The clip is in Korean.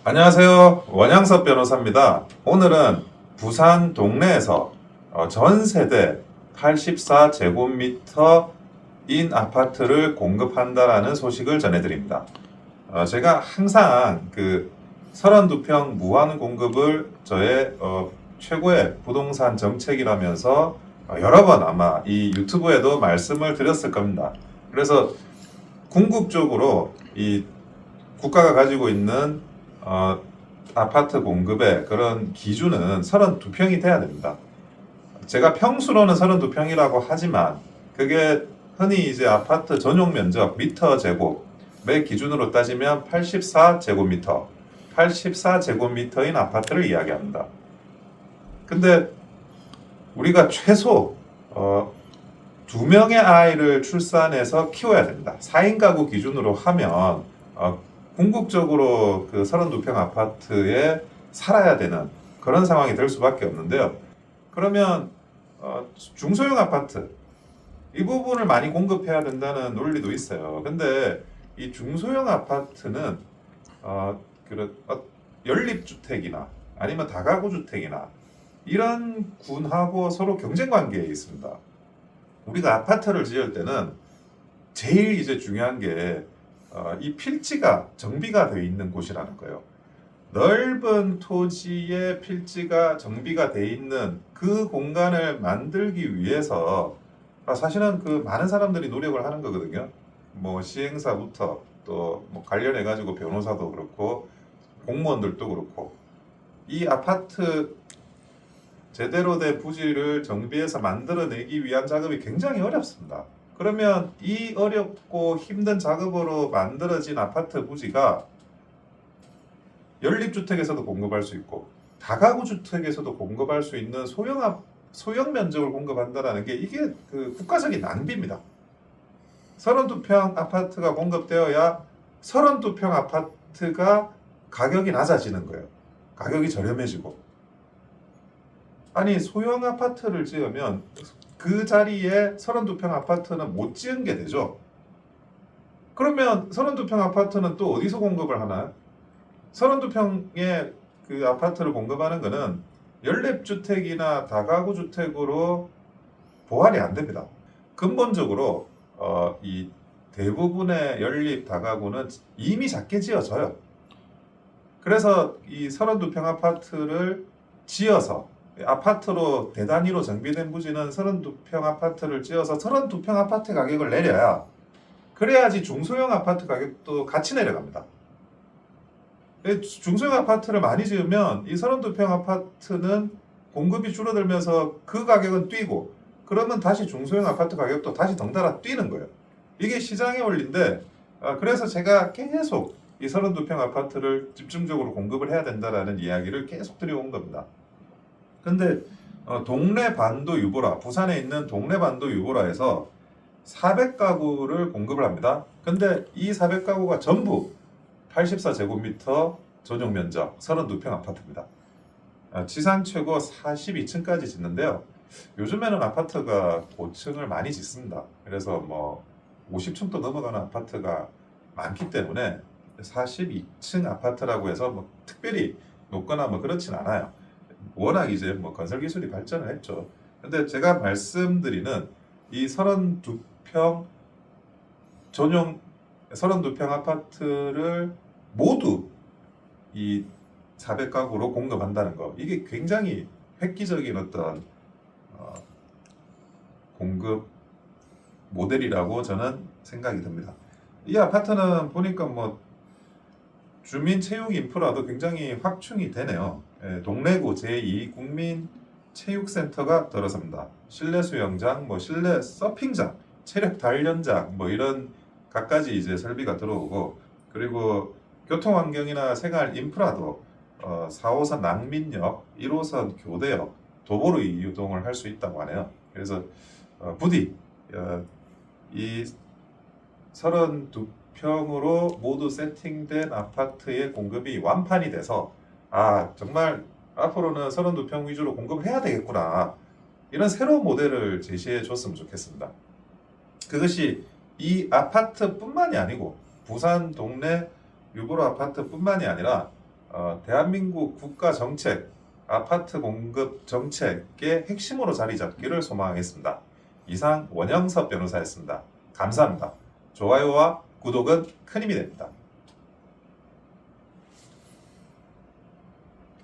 안녕하세요. 원양섭 변호사입니다. 오늘은 부산 동래에서 전 세대 84제곱미터인 아파트를 공급한다라는 소식을 전해드립니다. 제가 항상 그 32평 무한 공급을 저의 최고의 부동산 정책이라면서 여러 번 아마 이 유튜브에도 말씀을 드렸을 겁니다. 그래서 궁극적으로 이 국가가 가지고 있는 아파트 공급의 그런 기준은 32평이 돼야 됩니다. 제가 평수로는 32평이라고 하지만 그게 흔히 이제 아파트 전용 면적 미터 제곱의 기준으로 따지면 84제곱미터, 84제곱미터인 아파트를 이야기합니다. 근데 우리가 최소 2명의 아이를 출산해서 키워야 됩니다. 4인 가구 기준으로 하면 궁극적으로 그 32평 아파트에 살아야 되는 그런 상황이 될 수밖에 없는데요. 그러면 중소형 아파트 이 부분을 많이 공급해야 된다는 논리도 있어요. 근데 이 중소형 아파트는 연립주택이나 아니면 다가구 주택이나 이런 군하고 서로 경쟁 관계에 있습니다. 우리가 아파트를 지을 때는 제일 이제 중요한 게 이 필지가 정비가 되어 있는 곳이라는 거예요. 넓은 토지에 필지가 정비가 되어 있는 그 공간을 만들기 위해서 사실은 그 많은 사람들이 노력을 하는 거거든요. 뭐 시행사부터 또 뭐 관련해 가지고 변호사도 그렇고 공무원들도 그렇고 이 아파트 제대로 된 부지를 정비해서 만들어내기 위한 작업이 굉장히 어렵습니다. 그러면 이 어렵고 힘든 작업으로 만들어진 아파트 부지가 연립주택에서도 공급할 수 있고 다가구 주택에서도 공급할 수 있는 소형 면적을 공급한다는 게 이게 그 국가적인 낭비입니다. 32평 아파트가 공급되어야 32평 아파트가 가격이 낮아지는 거예요. 가격이 저렴해지고. 아니 소형 아파트를 지으면 그 자리에 32평 아파트는 못 지은 게 되죠. 그러면 32평 아파트는 또 어디서 공급을 하나요? 32평의 그 아파트를 공급하는 거는 연립주택이나 다가구 주택으로 보완이 안 됩니다. 근본적으로 이 대부분의 연립 다가구는 이미 작게 지어져요. 그래서 이 32평 아파트를 지어서 아파트로 대단위로 정비된 부지는 32평 아파트를 지어서 32평 아파트 가격을 내려야 그래야지 중소형 아파트 가격도 같이 내려갑니다. 중소형 아파트를 많이 지으면 이 32평 아파트는 공급이 줄어들면서 그 가격은 뛰고 그러면 다시 중소형 아파트 가격도 다시 덩달아 뛰는 거예요. 이게 시장의 원리인데 그래서 제가 계속 이 32평 아파트를 집중적으로 공급을 해야 된다라는 이야기를 계속 드려온 겁니다. 근데 동래 반도 유보라, 부산에 있는 동래 반도 유보라에서 400가구를 공급을 합니다. 근데 이 400가구가 전부 84제곱미터 전용 면적 32평 아파트입니다. 지상 최고 42층까지 짓는데요. 요즘에는 아파트가 고층을 많이 짓습니다. 그래서 뭐 50층도 넘어가는 아파트가 많기 때문에 42층 아파트라고 해서 뭐 특별히 높거나 뭐 그렇진 않아요. 워낙 이제 뭐 건설 기술이 발전을 했죠. 근데 제가 말씀드리는 이 32평 전용 32평 아파트를 모두 이 400가구로 공급한다는 거, 이게 굉장히 획기적인 어떤 공급 모델이라고 저는 생각이 듭니다. 이 아파트는 보니까 뭐 주민 체육 인프라도 굉장히 확충이 되네요. 동래구 제2국민체육센터가 들어섭니다. 실내 수영장, 뭐 실내 서핑장, 체력 단련장, 뭐 이런 갖가지 이제 설비가 들어오고, 그리고 교통환경이나 생활 인프라도 4호선 낭민역, 1호선 교대역, 도보로 이동을 할 수 있다고 하네요. 그래서 부디 이 32평으로 모두 세팅된 아파트의 공급이 완판이 돼서 정말 앞으로는 32평 위주로 공급을 해야 되겠구나, 이런 새로운 모델을 제시해 줬으면 좋겠습니다. 그것이 이 아파트뿐만이 아니고 부산 동네 유보로 아파트뿐만이 아니라 대한민국 국가 정책, 아파트 공급 정책의 핵심으로 자리 잡기를 소망하겠습니다. 이상 원영섭 변호사였습니다. 감사합니다. 좋아요와 구독은 큰 힘이 됩니다.